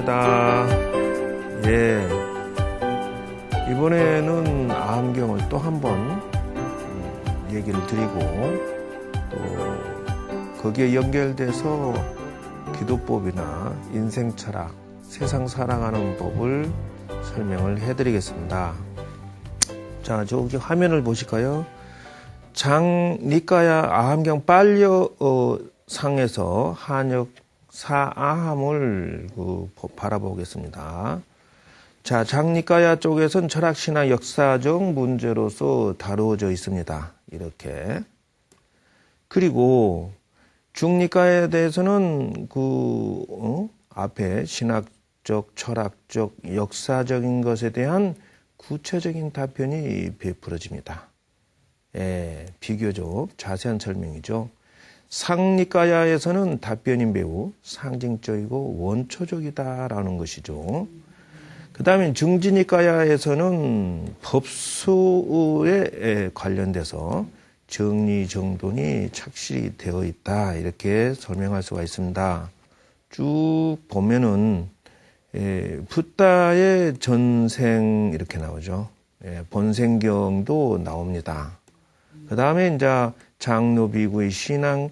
반갑습니다. 예. 이번에는 아함경을 또 한 번 얘기를 드리고 또 거기에 연결돼서 기도법이나 인생 철학, 세상 살아가는 법을 설명을 해드리겠습니다. 자, 저기 화면을 보실까요? 장니까야 아함경 빨려 상에서 한역 사아함을 바라보겠습니다. 자, 장니까야 쪽에서는 철학신화 역사적 문제로서 다루어져 있습니다. 이렇게. 그리고 중니까야에 대해서는 앞에 신학적, 철학적, 역사적인 것에 대한 구체적인 답변이 베풀어집니다. 예, 비교적 자세한 설명이죠. 상니까야에서는 답변이 매우 상징적이고 원초적이다라는 것이죠. 그 다음에 중지니까야에서는 법수에 관련돼서 정리정돈이 착실히 되어 있다 이렇게 설명할 수가 있습니다. 쭉 보면은 붓다의 전생 이렇게 나오죠. 본생경도 나옵니다. 그 다음에 이제 장로비구의 신앙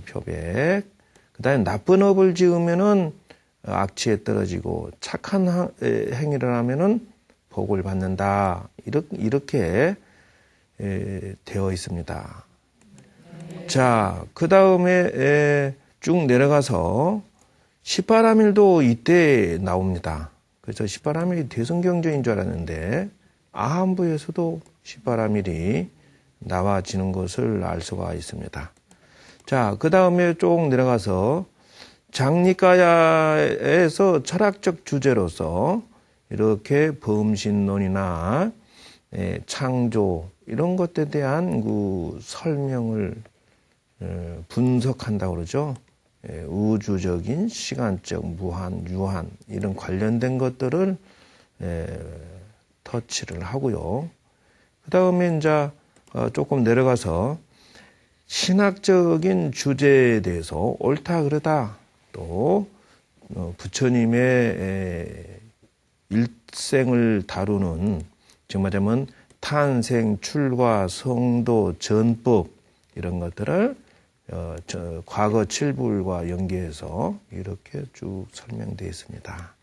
표백, 그 다음에 나쁜 업을 지으면은 악취에 떨어지고 착한 행위를 하면은 복을 받는다. 이렇게 되어 있습니다. 자, 그 다음에 쭉 내려가서 18아밀도 이때 나옵니다. 그래서 18아밀이 대성경전인 줄 알았는데 아함부에서도 18아밀이 나와지는 것을 알 수가 있습니다. 자, 그 다음에 쭉 내려가서 장니까야에서 철학적 주제로서 이렇게 범신론이나 창조 이런 것에 대한 설명을 분석한다고 그러죠. 우주적인 시간적 무한, 유한 이런 관련된 것들을 터치를 하고요. 그 다음에 이제 조금 내려가서 신학적인 주제에 대해서 옳다 그르다 또 부처님의 일생을 다루는 즉 말하자면 탄생, 출가, 성도, 전법 이런 것들을 과거 칠불과 연계해서 이렇게 쭉 설명되어 있습니다.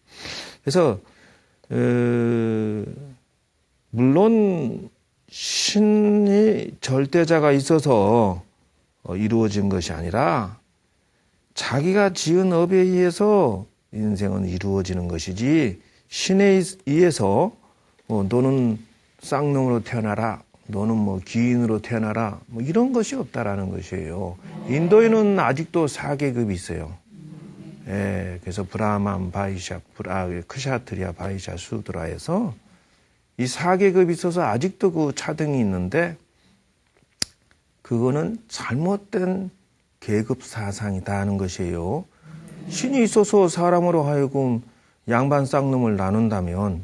그래서 물론 신이 절대자가 있어서 이루어진 것이 아니라 자기가 지은 업에 의해서 인생은 이루어지는 것이지 신에 의해서 너는 쌍놈으로 태어나라, 너는 귀인으로 태어나라 이런 것이 없다라는 것이에요. 인도에는 아직도 4계급이 있어요. 예, 그래서 브라만, 바이샤, 크샤트리아, 바이샤, 수드라에서 이 4계급이 있어서 아직도 그 차등이 있는데 그거는 잘못된 계급 사상이다 하는 것이에요. 신이 있어서 사람으로 하여금 양반 쌍놈을 나눈다면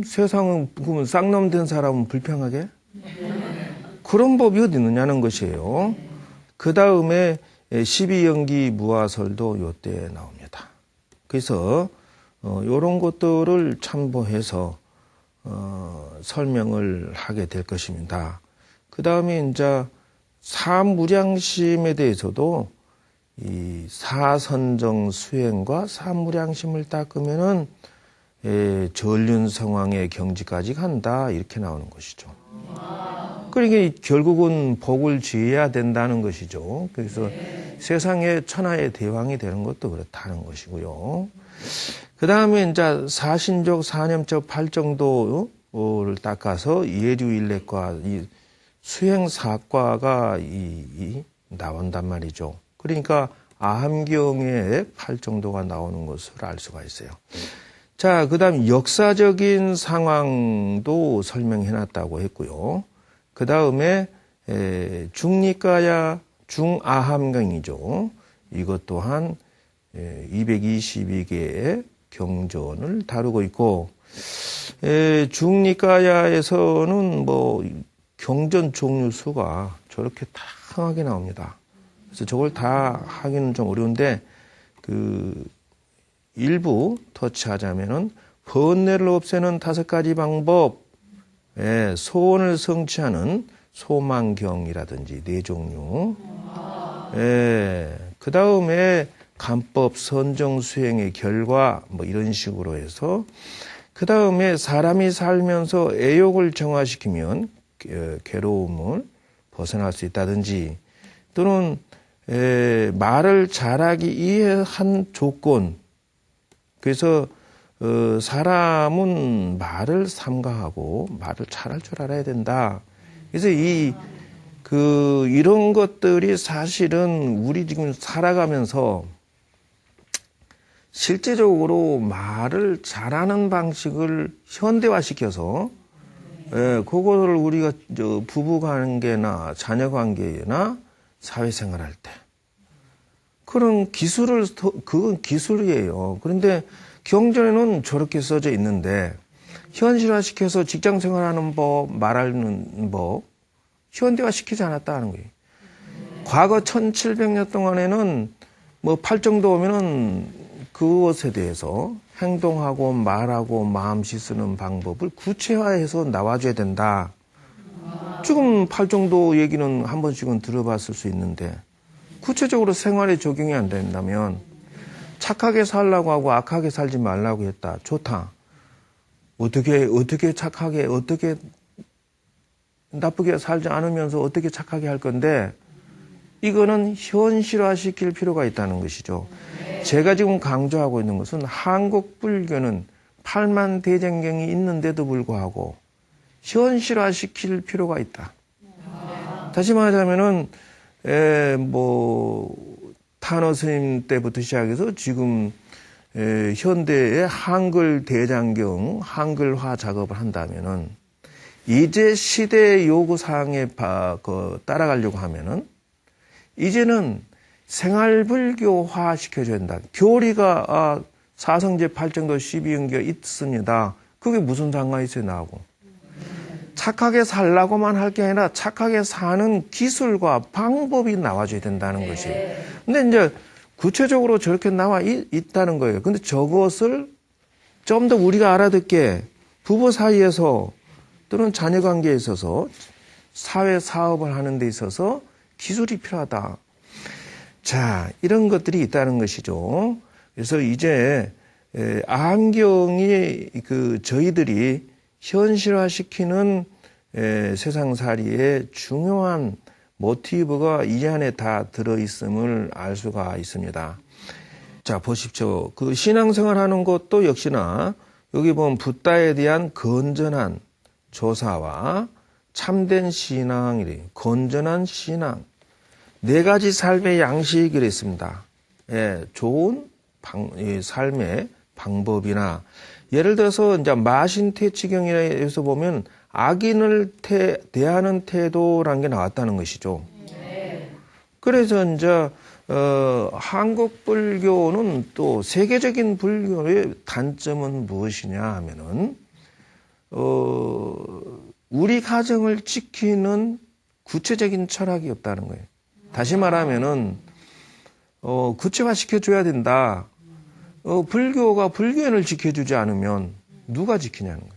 세상은 그러면 쌍놈 된 사람은 불평하게? 그런 법이 어디 있느냐는 것이에요. 그 다음에 12연기 무화설도 이때 나옵니다. 그래서 이런 것들을 참고해서 설명을 하게 될 것입니다. 그 다음에 이제 사무량심에 대해서도 이 사선정 수행과 사무량심을 닦으면은 전륜성왕의 경지까지 간다 이렇게 나오는 것이죠. 그러니까 결국은 복을 지어야 된다는 것이죠. 그래서 세상의 천하의 대왕이 되는 것도 그렇다는 것이고요. 그 다음에 이제 사신적, 사념적, 팔정도를 닦아서 예류일례과 이 수행사과가 나온단 말이죠. 그러니까 아함경에 팔정도가 나오는 것을 알 수가 있어요. 자, 그 다음 역사적인 상황도 설명해놨다고 했고요. 그 다음에 중니까야 중아함경이죠. 이것 또한 222개의 경전을 다루고 있고 중니까야에서는 경전 종류 수가 저렇게 다양하게 나옵니다. 그래서 저걸 다 하기는 좀 어려운데 일부 터치하자면은 번뇌를 없애는 5가지 방법, 소원을 성취하는 소망경이라든지 4종류, 그 다음에 간법 선정 수행의 결과 뭐 이런 식으로 해서 그 다음에 사람이 살면서 애욕을 정화시키면 괴로움을 벗어날 수 있다든지 또는 말을 잘하기 위해 한 조건, 그래서 사람은 말을 삼가하고 말을 잘할 줄 알아야 된다. 그래서 이런 것들이 사실은 우리 지금 살아가면서 실제적으로 말을 잘하는 방식을 현대화시켜서 그거를 우리가 부부관계나 자녀관계나 사회생활할 때 그런 그건 기술이에요. 그런데 경전에는 저렇게 써져 있는데 현실화시켜서 직장생활하는 법, 말하는 법 현대화시키지 않았다는 거예요. 과거 1700년 동안에는 뭐 팔정도 오면은 그것에 대해서 행동하고 말하고 마음씨 쓰는 방법을 구체화해서 나와줘야 된다. 지금 팔정도 얘기는 한 번씩은 들어봤을 수 있는데 구체적으로 생활에 적용이 안 된다면 착하게 살라고 하고 악하게 살지 말라고 했다. 좋다. 어떻게 착하게, 어떻게 나쁘게 살지 않으면서 어떻게 착하게 할 건데 이거는 현실화시킬 필요가 있다는 것이죠. 제가 지금 강조하고 있는 것은 한국 불교는 8만 대장경이 있는데도 불구하고 현실화시킬 필요가 있다. 다시 말하자면은 탄어 스님 때부터 시작해서 지금 현대의 한글 대장경, 한글화 작업을 한다면은 이제 시대의 요구사항에 따라가려고 하면은 이제는 생활불교화 시켜줘야 된다. 교리가 사성제 8정도 12연계 있습니다. 그게 무슨 상관이 있어요, 나하고. 착하게 살라고만 할 게 아니라 착하게 사는 기술과 방법이 나와줘야 된다는 것이. 근데 이제 구체적으로 저렇게 나와 있다는 거예요. 근데 저것을 좀 더 우리가 알아듣게 부부 사이에서 또는 자녀 관계에 있어서 사회 사업을 하는 데 있어서 기술이 필요하다. 자, 이런 것들이 있다는 것이죠. 그래서 이제 암경이 저희들이 현실화시키는 세상살이의 중요한 모티브가 이 안에 다 들어있음을 알 수가 있습니다. 자, 보십시오. 그 신앙생활하는 것도 역시나 여기 보면 붓다에 대한 건전한 조사와 참된 신앙이래. 건전한 신앙. 4가지 삶의 양식이라 했습니다. 좋은 삶의 방법이나 예를 들어서 이제 마신태치경에서 보면 악인을 대하는 태도라는 게 나왔다는 것이죠. 그래서 이제 한국 불교는 또 세계적인 불교의 단점은 무엇이냐 하면은 우리 가정을 지키는 구체적인 철학이 없다는 거예요. 다시 말하면은 구체화 시켜줘야 된다. 불교가 불교인을 지켜주지 않으면 누가 지키냐는 거예요.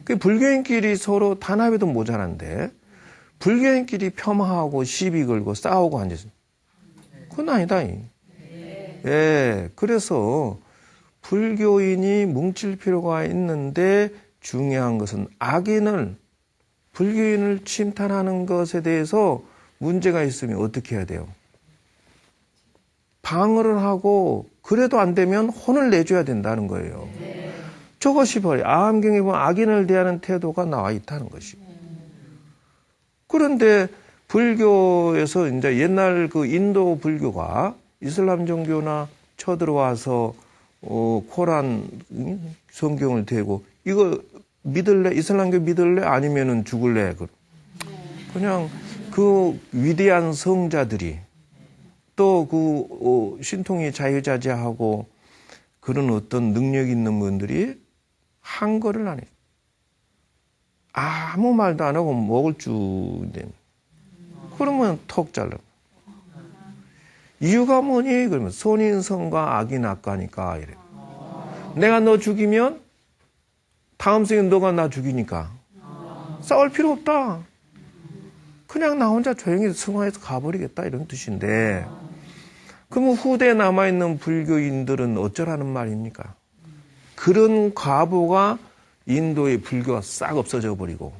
그 불교인끼리 서로 단합해도 모자란데 불교인끼리 폄하하고 시비 걸고 싸우고 앉아서 그건 아니다. 그래서 불교인이 뭉칠 필요가 있는데 중요한 것은 불교인을 침탈하는 것에 대해서 문제가 있으면 어떻게 해야 돼요? 방어를 하고 그래도 안 되면 혼을 내줘야 된다는 거예요. 저것이 바로 아함경에 보면 악인을 대하는 태도가 나와 있다는 것이고. 그런데 불교에서 이제 옛날 인도 불교가 이슬람 종교나 쳐들어와서 코란 성경을 대고 이거 믿을래? 이슬람교 믿을래? 아니면은 죽을래? 그냥 그 위대한 성자들이 또 신통이 자유자재하고 그런 어떤 능력 있는 분들이 한 거를 안 해요. 아무 말도 안 하고 먹을 줄인데 그러면 턱 잘라. 이유가 뭐니? 그러면 선인성과 악인악과니까 이래. 내가 너 죽이면 다음 생에 너가 나 죽이니까 싸울 필요 없다. 그냥 나 혼자 조용히 승화해서 가버리겠다 이런 뜻인데, 그러면 후대에 남아있는 불교인들은 어쩌라는 말입니까? 그런 과보가 인도의 불교가 싹 없어져 버리고,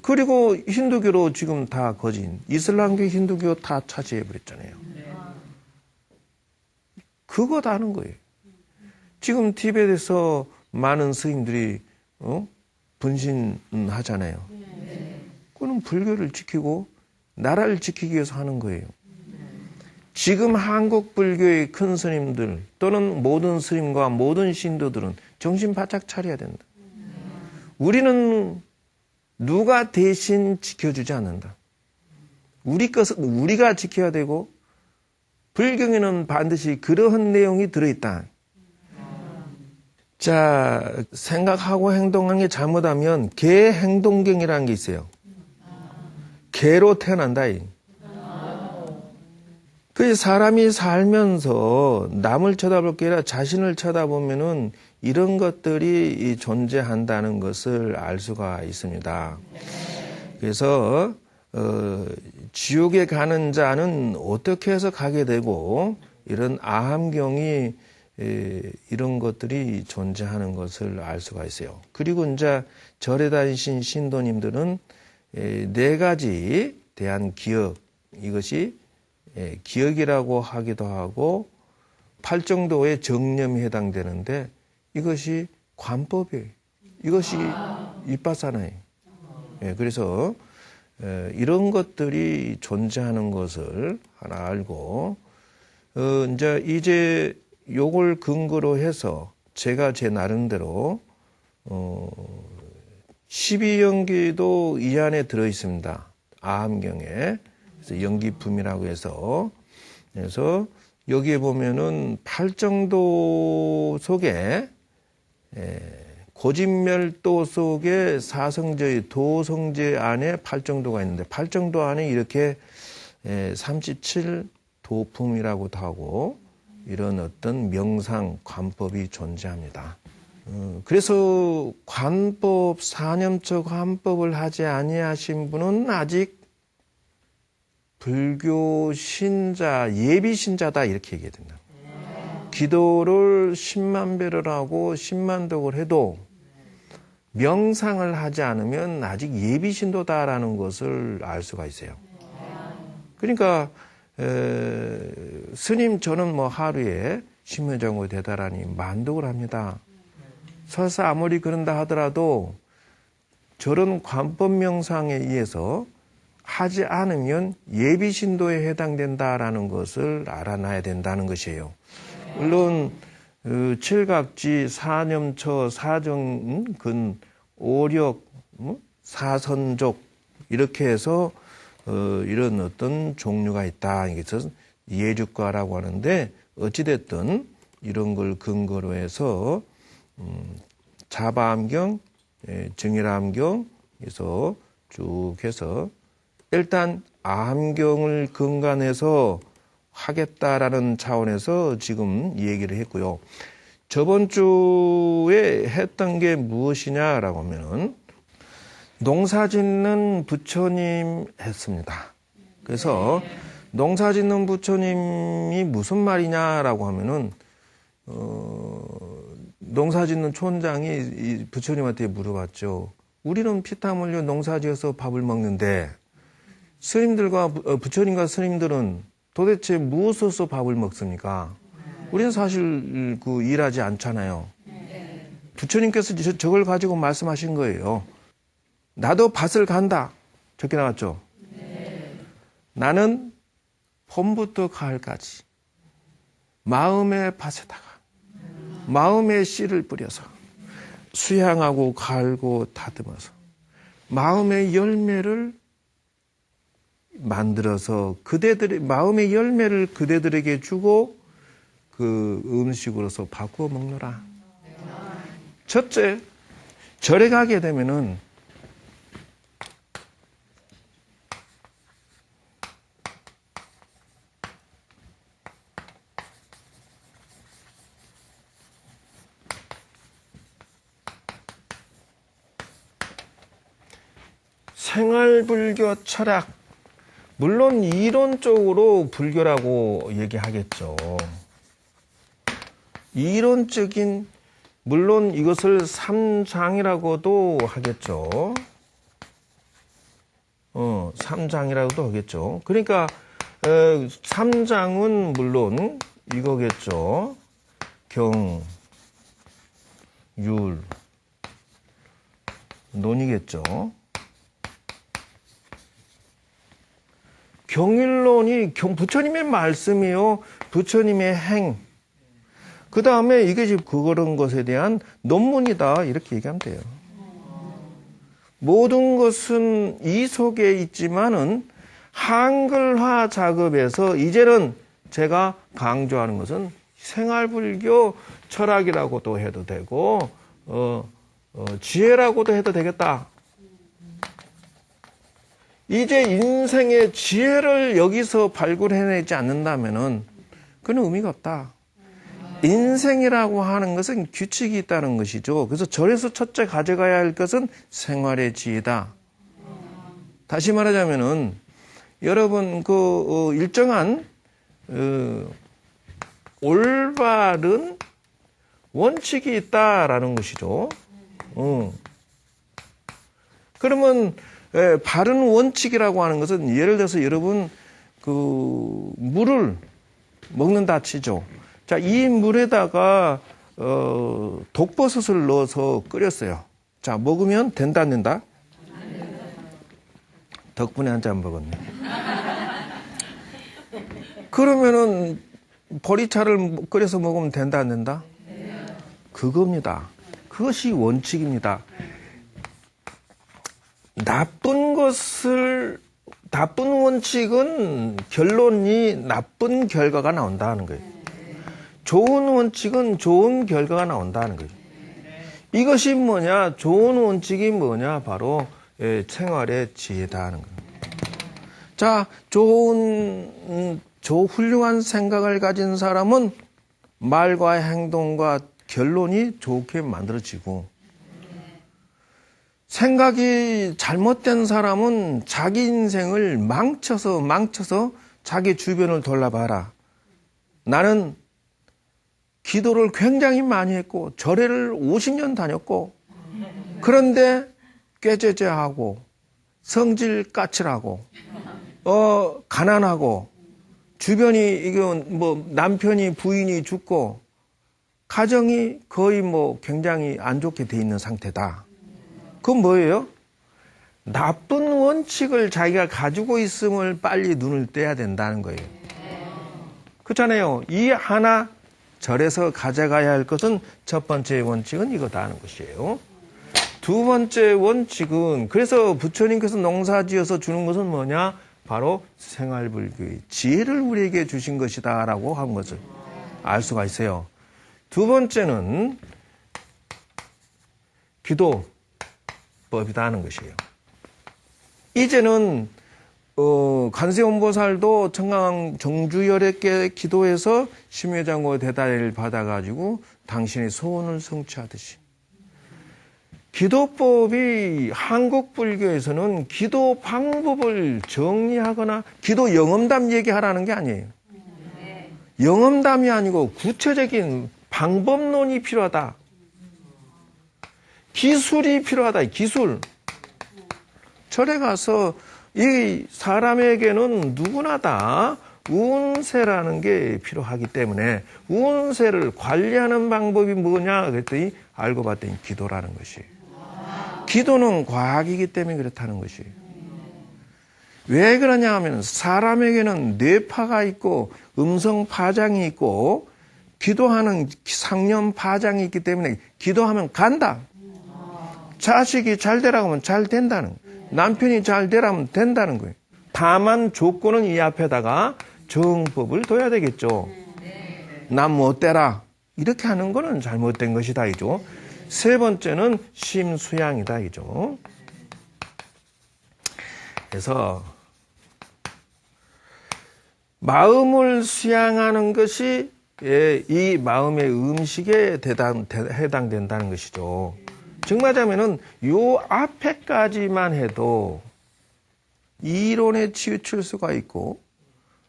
그리고 힌두교로 지금 다 거진, 이슬람교, 힌두교 다 차지해 버렸잖아요. 그거 다는 거예요. 지금 티베트에서 많은 스님들이 분신하잖아요. 그건 불교를 지키고 나라를 지키기 위해서 하는 거예요. 지금 한국 불교의 큰 스님들 또는 모든 스님과 모든 신도들은 정신 바짝 차려야 된다. 우리는 누가 대신 지켜주지 않는다. 우리 것은 우리가 지켜야 되고, 불경에는 반드시 그러한 내용이 들어있다. 자, 생각하고 행동하는 게 잘못하면 개 행동경이라는 게 있어요. 개로 태어난다. 그 사람이 살면서 남을 쳐다볼 게 아니라 자신을 쳐다보면은 이런 것들이 존재한다는 것을 알 수가 있습니다. 그래서 지옥에 가는 자는 어떻게 해서 가게 되고, 이런 아함경이 이런 것들이 존재하는 것을 알 수가 있어요. 그리고 이제 절에 다니신 신도님들은 네 가지 대한 기억, 이것이 기억이라고 하기도 하고 팔정도의 정념이 해당되는데, 이것이 관법이에요. 이것이 윗바사나예요. 그래서 이런 것들이 존재하는 것을 하나 알고, 이제 요걸 근거로 해서 제가 제 나름대로 12연기도 이 안에 들어 있습니다. 아함경에. 그래서 연기품이라고 해서, 그래서 여기에 보면은 팔정도 속에 고진멸도 속에 사성제의 도성제 안에 팔정도가 있는데, 팔정도 안에 이렇게 37도품이라고도 하고 이런 어떤 명상, 관법이 존재합니다. 그래서 관법, 사념처 관법을 하지 아니하신 분은 아직 불교 신자, 예비 신자다 이렇게 얘기해야 된다. 기도를 10만 배를 하고 10만 덕을 해도 명상을 하지 않으면 아직 예비 신도다라는 것을 알 수가 있어요. 그러니까 스님 저는 뭐 하루에 심회정오 대다라니 만독을 합니다. 설사 아무리 그런다 하더라도 저런 관법 명상에 의해서 하지 않으면 예비 신도에 해당된다라는 것을 알아놔야 된다는 것이에요. 물론 칠각지, 사념처, 사정근, 오력, 사선족 이렇게 해서 이런 어떤 종류가 있다. 그래서 예주과라고 하는데, 어찌됐든 이런 걸 근거로 해서 자바암경, 정일암경에서 쭉 해서 일단 암경을 근간해서 하겠다라는 차원에서 지금 얘기를 했고요. 저번 주에 했던 게 무엇이냐라고 하면은 농사 짓는 부처님 했습니다. 그래서 농사 짓는 부처님이 무슨 말이냐라고 하면은 농사 짓는 촌장이 이 부처님한테 물어봤죠. 우리는 피땀 흘려 농사 지어서 밥을 먹는데 스님들과 부처님과 스님들은 도대체 무엇으로서 밥을 먹습니까? 우리는 사실 일하지 않잖아요. 부처님께서 저걸 가지고 말씀하신 거예요. 나도 밭을 간다. 적게 나왔죠? 나는 봄부터 가을까지 마음의 밭에다가 마음의 씨를 뿌려서 수양하고 갈고 다듬어서 마음의 열매를 만들어서 마음의 열매를 그대들에게 주고 그 음식으로서 바꾸어 먹노라. 첫째, 절에 가게 되면은 생활불교 철학, 물론 이론적으로 불교라고 얘기하겠죠. 이론적인, 물론 이것을 삼장이라고도 하겠죠. 삼장이라고도 하겠죠. 그러니까 삼장은 물론 이거겠죠. 경, 율, 논이겠죠. 경일론이 부처님의 말씀이요, 부처님의 행, 그 다음에 이게 그런 것에 대한 논문이다, 이렇게 얘기하면 돼요. 모든 것은 이 속에 있지만은 한글화 작업에서 이제는 제가 강조하는 것은 생활불교 철학이라고도 해도 되고 지혜라고도 해도 되겠다. 이제 인생의 지혜를 여기서 발굴해내지 않는다면은 그는 의미가 없다. 인생이라고 하는 것은 규칙이 있다는 것이죠. 그래서 절에서 첫째 가져가야 할 것은 생활의 지혜다. 다시 말하자면은 여러분 일정한 올바른 원칙이 있다라는 것이죠. 그러면 바른 원칙이라고 하는 것은 예를 들어서 여러분 물을 먹는다 치죠. 자, 이 물에다가 독버섯을 넣어서 끓였어요. 자, 먹으면 된다 안 된다? 덕분에 한 잔 먹었네. 그러면은 보리차를 끓여서 먹으면 된다 안 된다? 그겁니다. 그것이 원칙입니다. 나쁜 원칙은 결론이 나쁜 결과가 나온다는 거예요. 좋은 원칙은 좋은 결과가 나온다는 거예요. 이것이 뭐냐? 좋은 원칙이 뭐냐? 바로 생활의 지혜다 하는 거예요. 자, 훌륭한 생각을 가진 사람은 말과 행동과 결론이 좋게 만들어지고, 생각이 잘못된 사람은 자기 인생을 망쳐서 자기 주변을 돌아봐라. 나는 기도를 굉장히 많이 했고 절에를 50년 다녔고 그런데 꾀죄죄하고 성질 까칠하고 가난하고 주변이 이건 남편이 부인이 죽고 가정이 거의 굉장히 안 좋게 돼 있는 상태다. 그건 뭐예요? 나쁜 원칙을 자기가 가지고 있음을 빨리 눈을 떼야 된다는 거예요. 그렇잖아요. 이 하나 절에서 가져가야 할 것은 첫 번째 원칙은 이거다 하는 것이에요. 두 번째 원칙은, 그래서 부처님께서 농사지어서 주는 것은 뭐냐? 바로 생활불교의 지혜를 우리에게 주신 것이다 라고 한 것을 알 수가 있어요. 두 번째는 기도법이다 하는 것이에요. 이제는 관세음보살도 청강 정주열애께 기도해서 심회장고 대다리를 받아가지고 당신의 소원을 성취하듯이, 기도법이 한국 불교에서는 기도 방법을 정리하거나 기도 영험담 얘기하라는 게 아니에요. 영험담이 아니고 구체적인 방법론이 필요하다. 기술이 필요하다. 기술. 절에 가서 이 사람에게는 누구나 다 운세라는 게 필요하기 때문에 운세를 관리하는 방법이 뭐냐 그랬더니 알고 봤더니 기도라는 것이. 기도는 과학이기 때문에 그렇다는 것이. 왜 그러냐 하면 사람에게는 뇌파가 있고 음성 파장이 있고 기도하는 상념 파장이 있기 때문에 기도하면 간다. 자식이 잘 되라고 하면 잘 된다는 거예요. 남편이 잘 되라면 된다는 거예요. 다만 조건은 이 앞에다가 정법을 둬야 되겠죠. 남 못 되라. 이렇게 하는 거는 잘못된 것이다 이죠. 세 번째는 심수양이다 이죠. 그래서 마음을 수양하는 것이 이 마음의 음식에 해당된다는 것이죠. 즉 말하자면은 요 앞에까지만 해도 이론에 치우칠 수가 있고,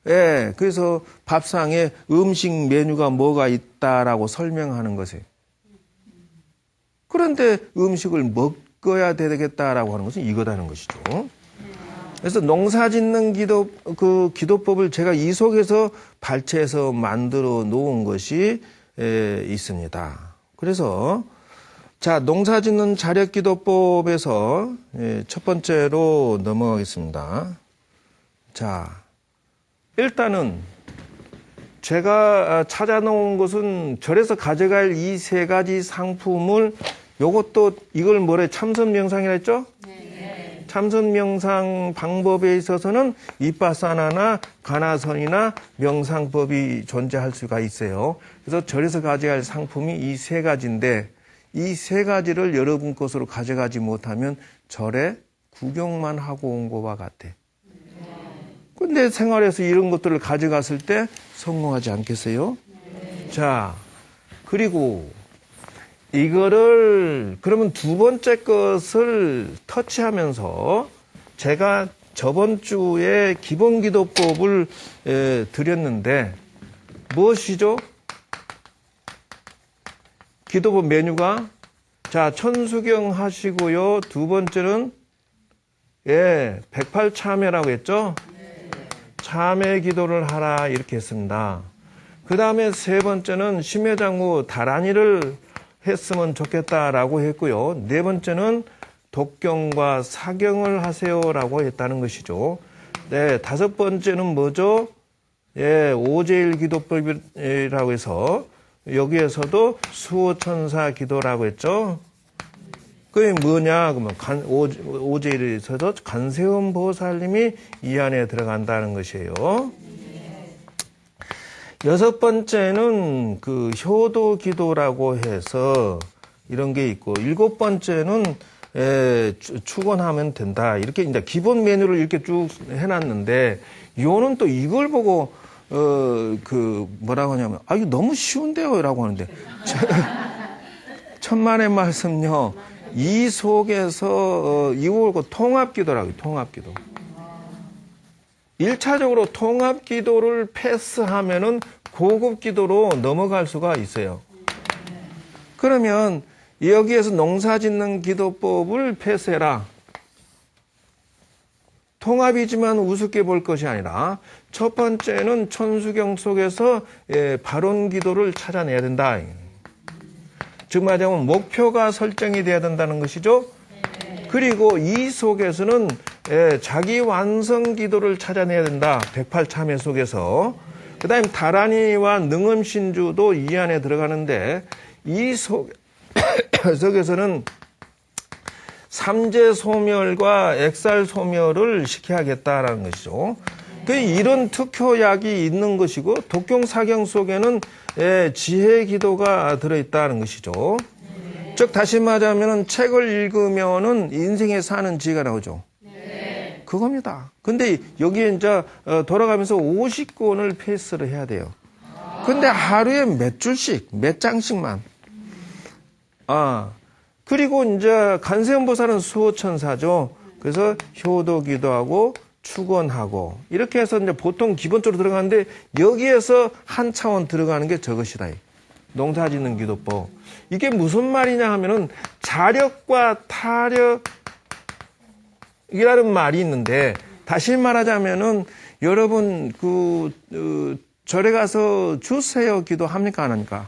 예, 그래서 밥상에 음식 메뉴가 뭐가 있다라고 설명하는 것이에요. 그런데 음식을 먹어야 되겠다라고 하는 것은 이거다는 것이죠. 그래서 농사 짓는 기도법을 제가 이 속에서 발췌해서 만들어 놓은 것이 있습니다. 그래서 자, 농사 짓는 자력 기도법에서 첫 번째로 넘어가겠습니다. 자, 일단은 제가 찾아놓은 것은 절에서 가져갈 이 세 가지 상품을 요것도 이걸 뭐래 참선 명상이라 했죠? 네. 참선 명상 방법에 있어서는 이빠사나나 가나선이나 명상법이 존재할 수가 있어요. 그래서 절에서 가져갈 상품이 이 세 가지인데 이 세 가지를 여러분 것으로 가져가지 못하면 절에 구경만 하고 온 것과 같아. 근데 생활에서 이런 것들을 가져갔을 때 성공하지 않겠어요? 자, 그리고 이거를 그러면 두 번째 것을 터치하면서 제가 저번 주에 기본 기도법을 드렸는데 무엇이죠? 기도법 메뉴가 자, 천수경 하시고요. 두 번째는 108참회라고 했죠? 참회 기도를 하라 이렇게 했습니다. 그 다음에 세 번째는 심회장후 다란이를 했으면 좋겠다라고 했고요. 네 번째는 독경과 사경을 하세요라고 했다는 것이죠. 네, 다섯 번째는 뭐죠? 오제일 기도법이라고 해서 여기에서도 수호천사 기도라고 했죠. 그게 뭐냐? 그러면 오제일에서도 간세음 보살님이 이 안에 들어간다는 것이에요. 여섯 번째는 그 효도 기도라고 해서 이런 게 있고, 일곱 번째는 축원하면 된다. 이렇게 이제 기본 메뉴를 이렇게 쭉 해놨는데, 요는 또 이걸 보고 뭐라고 하냐면, 이거 너무 쉬운데요? 라고 하는데, 천만의 말씀요. 이 속에서 이걸 통합기도라고요. 통합기도. 1차적으로 통합기도를 패스하면은 고급기도로 넘어갈 수가 있어요. 그러면 여기에서 농사짓는 기도법을 패스해라. 통합이지만 우습게 볼 것이 아니라 첫 번째는 천수경 속에서 발언 기도를 찾아내야 된다. 즉 말하자면 목표가 설정이 돼야 된다는 것이죠. 그리고 이 속에서는 자기 완성 기도를 찾아내야 된다. 108참회 속에서. 그 다음에 다란이와 능엄신주도 이 안에 들어가는데 이 속에서는 삼재 소멸과 액살 소멸을 시켜야겠다라는 것이죠. 이런 특효약이 있는 것이고 독경사경 속에는 지혜 기도가 들어있다는 것이죠. 즉 다시 말하면 책을 읽으면은 인생에 사는 지혜가 나오죠. 그겁니다. 근데 여기에 이제 돌아가면서 50권을 패스를 해야 돼요. 근데 하루에 몇 줄씩, 몇 장씩만. 그리고 이제 간세음보살은 수호천사죠. 그래서 효도 기도하고 축원하고 이렇게 해서 이제 보통 기본적으로 들어가는데 여기에서 한 차원 들어가는 게 저것이다. 농사짓는 기도법. 이게 무슨 말이냐 하면은 자력과 타력이라는 말이 있는데 다시 말하자면은 여러분 절에 가서 주세요 기도 합니까 안 합니까?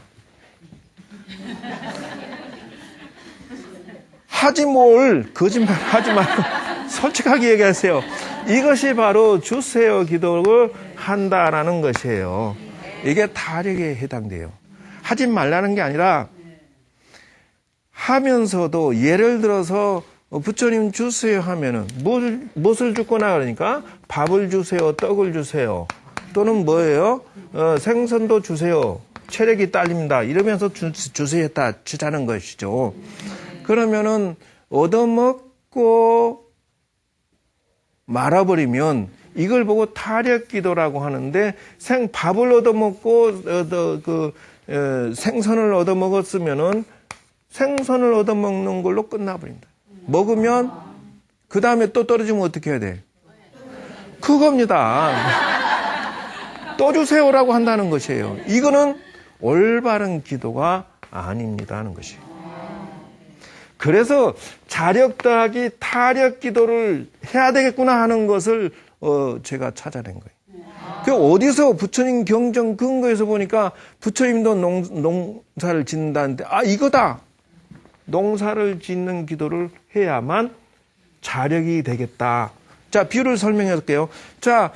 하지 뭘 거짓말 하지 말고 솔직하게 얘기하세요. 이것이 바로 주세요 기도를 한다라는 것이에요. 이게 타력에 해당돼요. 하지 말라는 게 아니라 하면서도 예를 들어서 부처님 주세요 하면은 무엇을 줬거나 그러니까 밥을 주세요, 떡을 주세요. 또는 뭐예요? 생선도 주세요. 체력이 딸립니다. 이러면서 주세요 했다 치자는 것이죠. 그러면은 얻어먹고 말아버리면 이걸 보고 타력기도라고 하는데 밥을 얻어먹고 생선을 얻어먹었으면은 생선을 얻어먹는 걸로 끝나버린다. 먹으면 그 다음에 또 떨어지면 어떻게 해야 돼? 그겁니다. 또 주세요라고 한다는 것이에요. 이거는 올바른 기도가 아닙니다 하는 것이에요. 그래서 자력 더하기 타력 기도를 해야 되겠구나 하는 것을 제가 찾아낸 거예요. 그 어디서 부처님 경전 근거에서 보니까 부처님도 농사를 짓는다는데 이거다. 농사를 짓는 기도를 해야만 자력이 되겠다. 자, 비유를 설명해 볼게요. 자,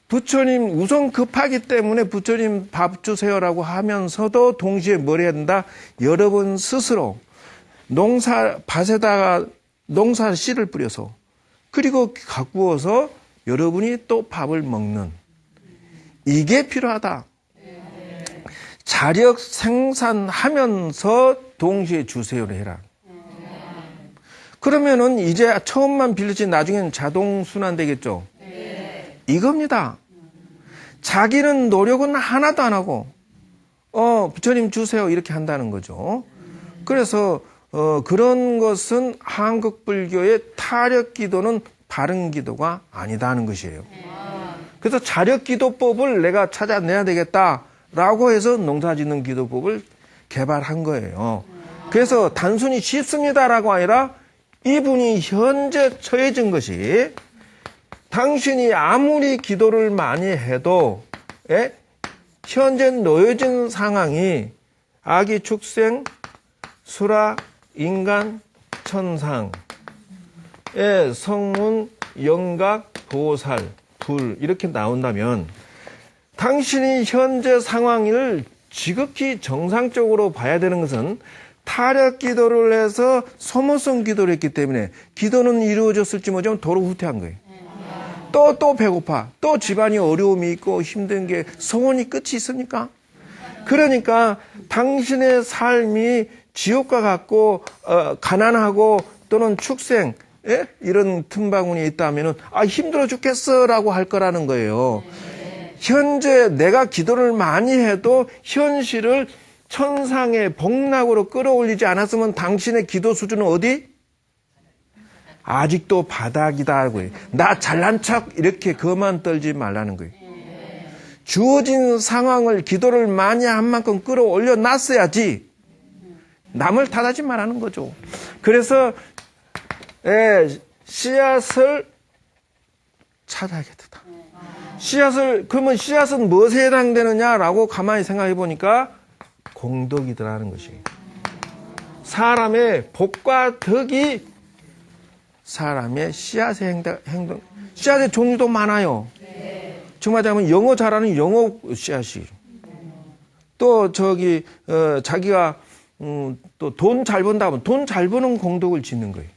부처님 우선 급하기 때문에 부처님 밥 주세요라고 하면서도 동시에 뭘 해야 된다? 여러분 스스로 밭에다가 농사 씨를 뿌려서 그리고 가꾸어서 여러분이 또 밥을 먹는 이게 필요하다. 자력 생산하면서 동시에 주세요를 해라. 그러면은 이제 처음만 빌리지 나중에는 자동 순환 되겠죠. 이겁니다. 자기는 노력은 하나도 안 하고 부처님 주세요 이렇게 한다는 거죠. 그래서 그런 것은 한국 불교의 타력 기도는 바른 기도가 아니다 하는 것이에요. 그래서 자력 기도법을 내가 찾아내야 되겠다라고 해서 농사짓는 기도법을 개발한 거예요. 그래서 단순히 쉽습니다라고 아니라 이분이 현재 처해진 것이 당신이 아무리 기도를 많이 해도 현재 놓여진 상황이 아기 축생, 수라, 인간, 천상의 성문, 영각, 보살, 불 이렇게 나온다면 당신이 현재 상황을 지극히 정상적으로 봐야 되는 것은 타력 기도를 해서 소모성 기도를 했기 때문에 기도는 이루어졌을지 모르지만 도로 후퇴한 거예요. 또 배고파. 또 집안이 어려움이 있고 힘든 게 소원이 끝이 있습니까? 그러니까 당신의 삶이 지옥과 같고 가난하고 또는 축생 이런 틈바구니에 있다면 힘들어 죽겠어라고 할 거라는 거예요. 현재 내가 기도를 많이 해도 현실을 천상의 복락으로 끌어올리지 않았으면 당신의 기도 수준은 어디? 아직도 바닥이다 하고요. 나 잘난 척 이렇게 그만 떨지 말라는 거예요. 주어진 상황을 기도를 많이 한 만큼 끌어올려 놨어야지 남을 탓하지 말라는 거죠. 그래서 씨앗을 찾아야겠다. 그러면 씨앗은 무엇에 해당되느냐라고 가만히 생각해 보니까 공덕이더라는 것이에요. 사람의 복과 덕이 사람의 씨앗의 행동, 씨앗의 종류도 많아요. 정말 하면 영어 잘하는 영어 씨앗이. 또 자기가 또 돈 잘 번다 하면 돈 잘 버는 공덕을 짓는 거예요.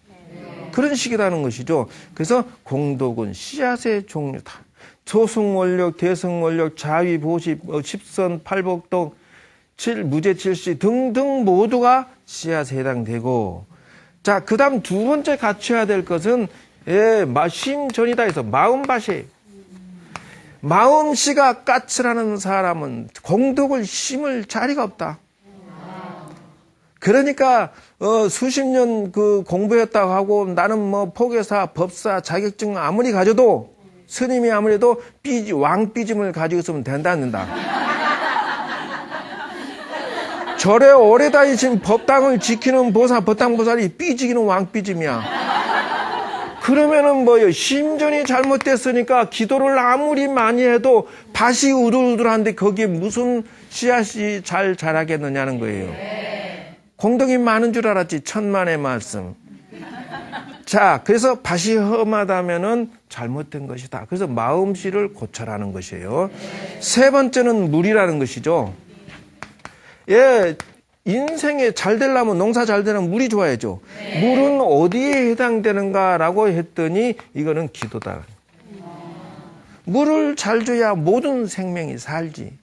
그런 식이라는 것이죠. 그래서 공덕은 씨앗의 종류다. 초승원력, 대승원력, 자위, 보시, 십선, 팔복덕, 무제칠시 등등 모두가 씨앗에 해당되고 자, 그 다음 두 번째 갖춰야 될 것은 심전이다 해서 마음밭이에요. 마음씨가 까칠하는 사람은 공덕을 심을 자리가 없다. 그러니까 수십 년 공부했다고 하고 나는 뭐 포교사, 법사, 자격증 아무리 가져도 스님이 아무래도 왕삐짐을 가지고 있으면 된다. 절에 오래 다니신 법당을 지키는 보살, 법당보살이 삐지기는 왕삐짐이야. 그러면은 뭐요? 심전이 잘못됐으니까 기도를 아무리 많이 해도 밭이 우둘우둘한데 거기에 무슨 씨앗이 잘 자라겠느냐는 거예요. 공덕이 많은 줄 알았지. 천만의 말씀. 자, 그래서 밭이 험하다면은 잘못된 것이다. 그래서 마음씨를 고쳐라는 것이에요. 세 번째는 물이라는 것이죠. 인생에 잘 되려면 농사 잘 되려면 물이 좋아야죠. 물은 어디에 해당되는가라고 했더니 이거는 기도다. 물을 잘 줘야 모든 생명이 살지.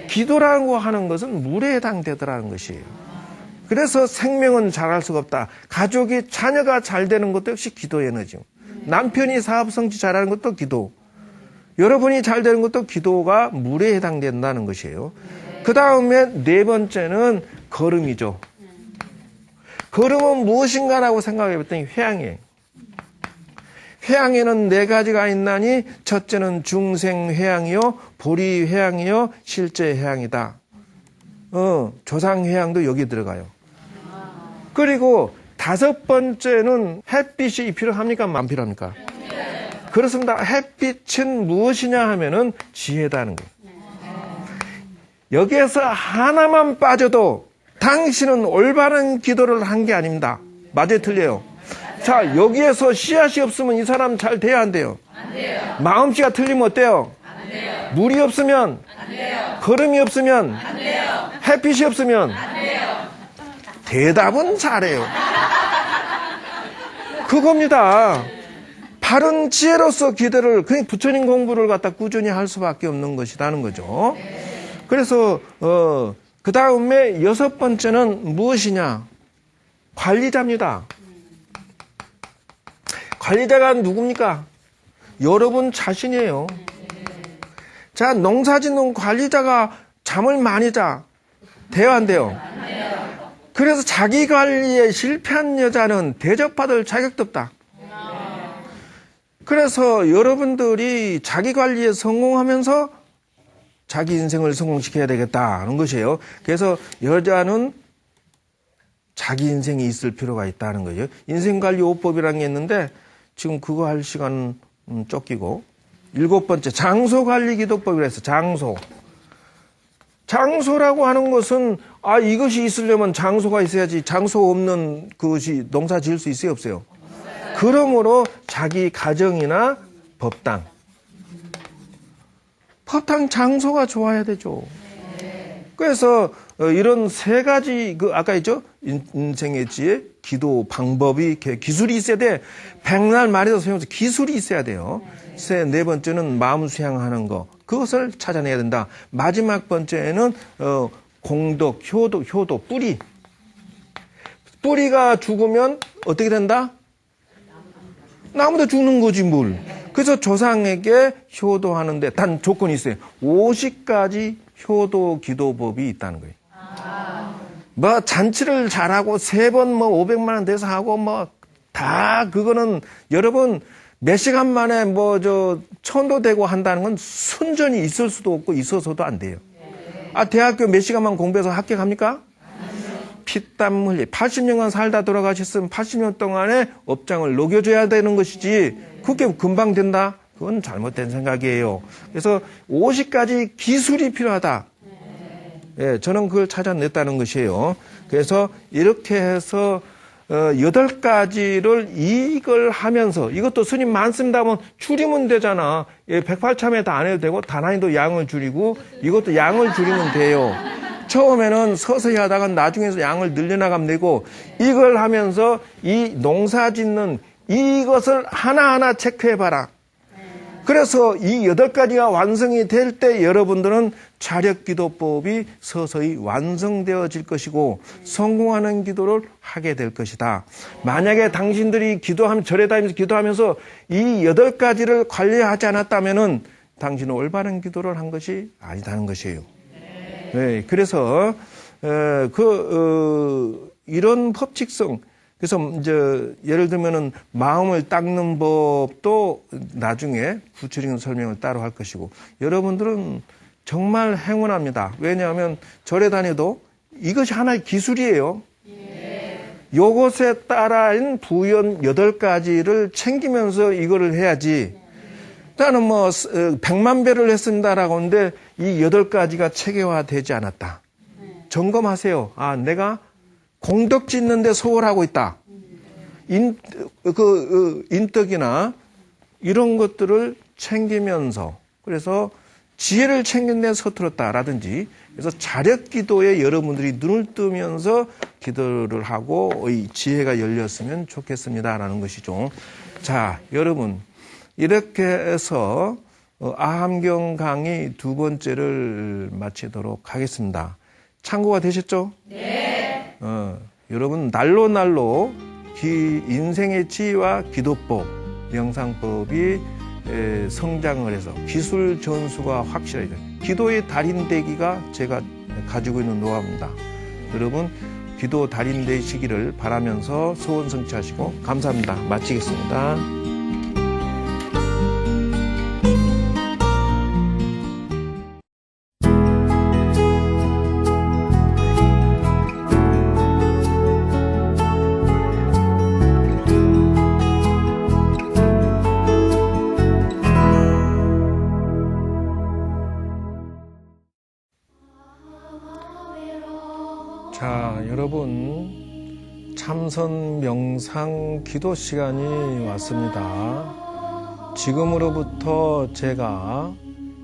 기도라고 하는 것은 물에 해당되더라는 것이에요. 그래서 생명은 잘할 수가 없다. 가족이 자녀가 잘 되는 것도 역시 기도의 에너지. 남편이 사업성취 잘하는 것도 기도. 여러분이 잘 되는 것도 기도가 물에 해당된다는 것이에요. 그 다음에 네 번째는 걸음이죠. 걸음은 무엇인가라고 생각해 봤더니 회양이에요. 회양에는 4가지가 있나니 첫째는 중생회양이요 보리회양이요 실제회양이다. 조상회양도 여기 들어가요. 그리고 5번째는 햇빛이 필요합니까? 안 필요합니까? 그렇습니다. 햇빛은 무엇이냐 하면은 지혜다는 거예요. 여기에서 하나만 빠져도 당신은 올바른 기도를 한 게 아닙니다. 맞아요, 틀려요? 자, 여기에서 씨앗이 없으면 이 사람 잘 돼야 안 돼요? 안 돼요. 마음씨가 틀리면 어때요? 안 돼요. 물이 없으면? 안 돼요. 걸음이 없으면? 안 돼요. 햇빛이 없으면? 안 돼요. 대답은 잘해요. 그겁니다. 바른 지혜로서 기도를, 그냥 부처님 공부를 갖다 꾸준히 할 수밖에 없는 것이라는 거죠. 그래서, 그 다음에 6번째는 무엇이냐? 관리자입니다. 관리자가 누굽니까? 여러분 자신이에요. 자, 농사 짓는 관리자가 잠을 많이 자. 돼요, 안 돼요? 그래서 자기 관리에 실패한 여자는 대접받을 자격도 없다. 그래서 여러분들이 자기 관리에 성공하면서 자기 인생을 성공시켜야 되겠다는 것이에요. 그래서 여자는 자기 인생이 있을 필요가 있다는 거예요. 인생관리 5법이라는 게 있는데 지금 그거 할 시간은 쫓기고 7번째 장소관리 기도법이라 해서 장소라고 하는 것은 이것이 있으려면 장소가 있어야지 장소 없는 그것이 농사 지을 수 있어요 없어요? 그러므로 자기 가정이나 법당 장소가 좋아야 되죠. 그래서 이런 3가지 아까 있죠? 인생의 지혜, 기도 방법이 기술이 있어야 돼. 백날 말해서 소용없어. 기술이 있어야 돼요. 4번째는 마음 수양하는 거. 그것을 찾아내야 된다. 마지막 번째는 공덕, 효도, 뿌리. 뿌리가 죽으면 어떻게 된다? 나무도 죽는 거지 뭘. 그래서 조상에게 효도하는데 단 조건이 있어요. 50가지 효도 기도법이 있다는 거예요. 뭐 잔치를 잘하고 3번 500만 원 대서 하고 다 그거는 여러분 몇 시간 만에 천도 되고 한다는 건 순전히 있을 수도 없고 있어서도 안 돼요. 대학교 몇 시간만 공부해서 합격합니까? 피땀 흘리 80년간 살다 돌아가셨으면 80년 동안에 업장을 녹여줘야 되는 것이지 그게 금방 된다? 그건 잘못된 생각이에요. 그래서 50가지 기술이 필요하다. 예, 저는 그걸 찾아냈다는 것이에요. 그래서 이렇게 해서 8가지를 이걸 하면서 이것도 스님 많습니다 하면 줄이면 되잖아. 108참에 다 안 해도 되고 다난이도 양을 줄이고 이것도 양을 줄이면 돼요. 처음에는 서서히 하다가 나중에서 양을 늘려나가면 되고 이걸 하면서 이 농사 짓는 이것을 하나하나 체크해봐라. 그래서 이 8가지가 완성이 될 때 여러분들은 자력기도법이 서서히 완성되어질 것이고 성공하는 기도를 하게 될 것이다. 만약에 당신들이 절에 다니면서 기도하면서 이 8가지를 관리하지 않았다면은 당신은 올바른 기도를 한 것이 아니다는 것이에요. 네, 그래서 이런 법칙성, 그래서 예를 들면은 마음을 닦는 법도 나중에 구체적인 설명을 따로 할 것이고 여러분들은 정말 행운합니다. 왜냐하면 절에 다녀도 이것이 하나의 기술이에요. 요것에 따라인 부연 8가지를 챙기면서 이거를 해야지. 나는 100만 배를 했습니다라고 하는데 이 8가지가 체계화되지 않았다. 점검하세요. 내가 공덕 짓는데 소홀하고 있다. 인덕이나 이런 것들을 챙기면서 그래서 지혜를 챙기는 데 서툴었다라든지 그래서 자력 기도에 여러분들이 눈을 뜨면서 기도를 하고 이 지혜가 열렸으면 좋겠습니다라는 것이죠. 자, 여러분 이렇게 해서 아함경 강의 2번째를 마치도록 하겠습니다. 참고가 되셨죠? 네. 여러분 날로 인생의 지혜와 기도법, 명상법이 성장을 해서 기술 전수가 확실하게 기도의 달인 되기가 제가 가지고 있는 노하우입니다. 여러분 기도 달인 되시기를 바라면서 소원 성취하시고 감사합니다. 마치겠습니다. 자, 여러분, 참선 명상 기도 시간이 왔습니다. 지금으로부터 제가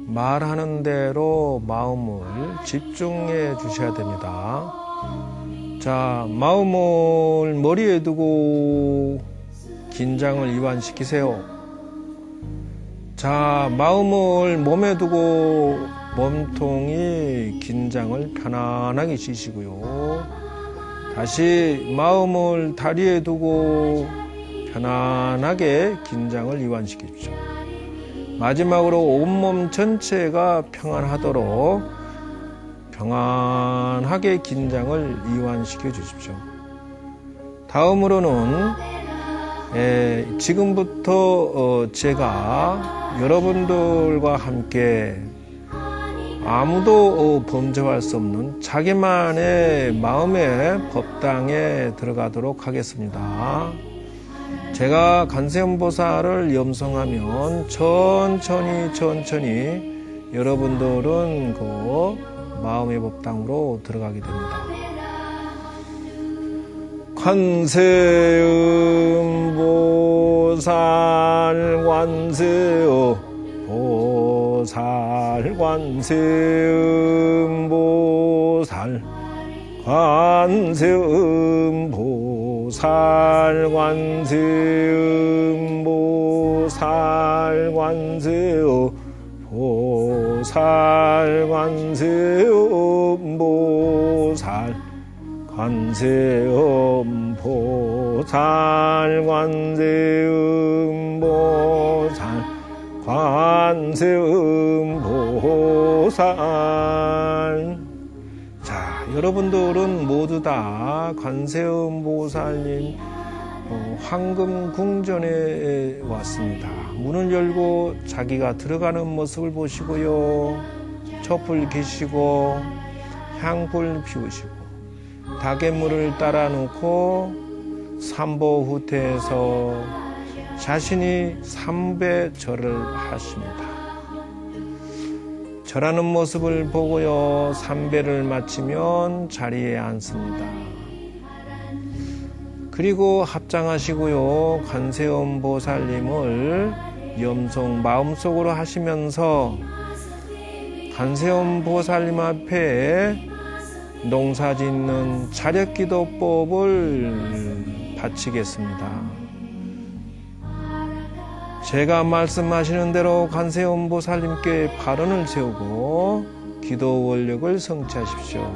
말하는 대로 마음을 집중해 주셔야 됩니다. 자, 마음을 머리에 두고 긴장을 이완시키세요. 자, 마음을 몸에 두고 몸통이 긴장을 편안하게 쉬시고요. 다시 마음을 다리에 두고 편안하게 긴장을 이완시키십시오. 마지막으로 온몸 전체가 평안하도록 평안하게 긴장을 이완시켜 주십시오. 다음으로는 지금부터 제가 여러분들과 함께 아무도 범접할 수 없는 자기만의 마음의 법당에 들어가도록 하겠습니다. 제가 관세음보살을 염송하면 천천히 여러분들은 그 마음의 법당으로 들어가게 됩니다. 관세음보살 관세음보살 관세음보살. 자, 여러분들은 모두 다 관세음보살님 황금궁전에 왔습니다. 문을 열고 자기가 들어가는 모습을 보시고요. 촛불 켜시고 향불 피우시고 다개물을 따라 놓고 삼보후퇴해서 자신이 3배 절을 하십니다. 절하는 모습을 보고요. 3배를 마치면 자리에 앉습니다. 그리고 합장하시고요. 관세음보살님을 염송 마음속으로 하시면서 관세음보살님 앞에 농사짓는 자력기도법을 바치겠습니다. 제가 말씀하시는 대로 관세음보살님께 발언을 세우고 기도 원력을 성취하십시오.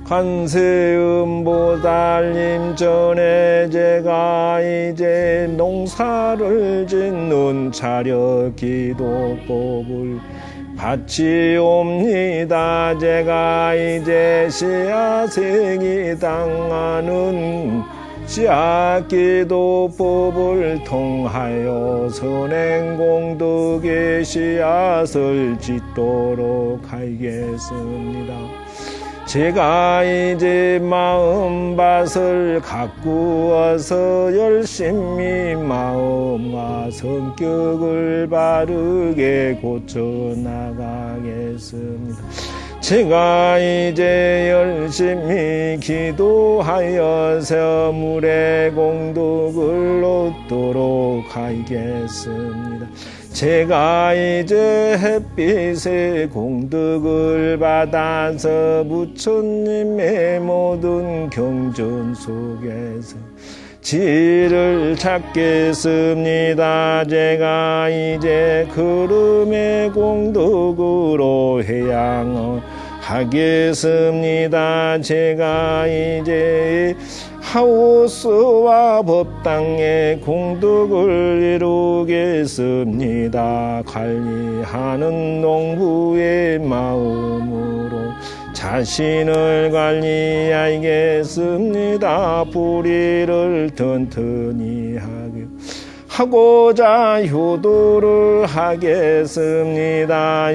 관세음보살님 전에 제가 이제 농사를 짓는 자력기도법을 바치옵니다. 제가 이제 씨앗생이 당하는 씨앗기도법을 통하여 선행공덕의 씨앗을 짓도록 하겠습니다. 제가 이제 마음밭을 가꾸어서 열심히 마음과 성격을 바르게 고쳐나가겠습니다. 제가 이제 열심히 기도하여서 물의 공덕을 얻도록 하겠습니다. 제가 이제 햇빛의 공덕을 받아서 부처님의 모든 경전 속에서 지를 찾겠습니다. 제가 이제 구름의 공덕으로 해양을 하겠습니다. 제가 이제 하우스와 법당의 공덕을 이루겠습니다. 관리하는 농부의 마음으로 자신을 관리하겠습니다. 뿌리를 튼튼히 하고자 효도를 하겠습니다.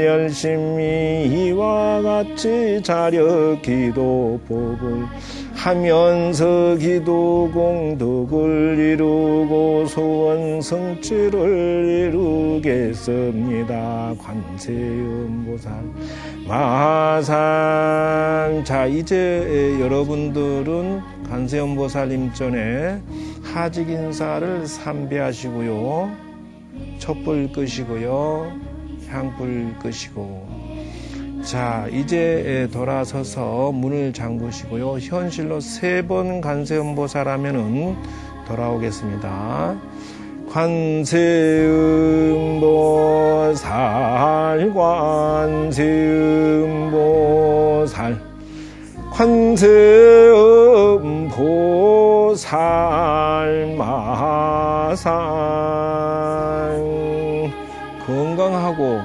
열심히 이와 같이 자력 기도법을 하면서 기도 공덕을 이루고 소원 성취를 하겠습니다. 관세음보살 마상. 자, 이제 여러분들은 관세음보살님 전에 하직 인사를 삼배하시고요. 촛불 끄시고요. 향불 끄시고. 자, 이제 돌아서서 문을 잠그시고요. 현실로 3번 관세음보살 하면은 돌아오겠습니다. 관세음보살, 관세음보살, 관세음보살 마상. 건강하고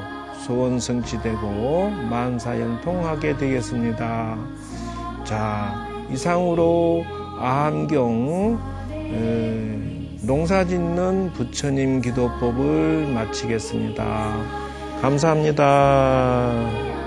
소원 성취되고 만사형통하게 되겠습니다. 자, 이상으로 암경 농사짓는 부처님 기도법을 마치겠습니다. 감사합니다.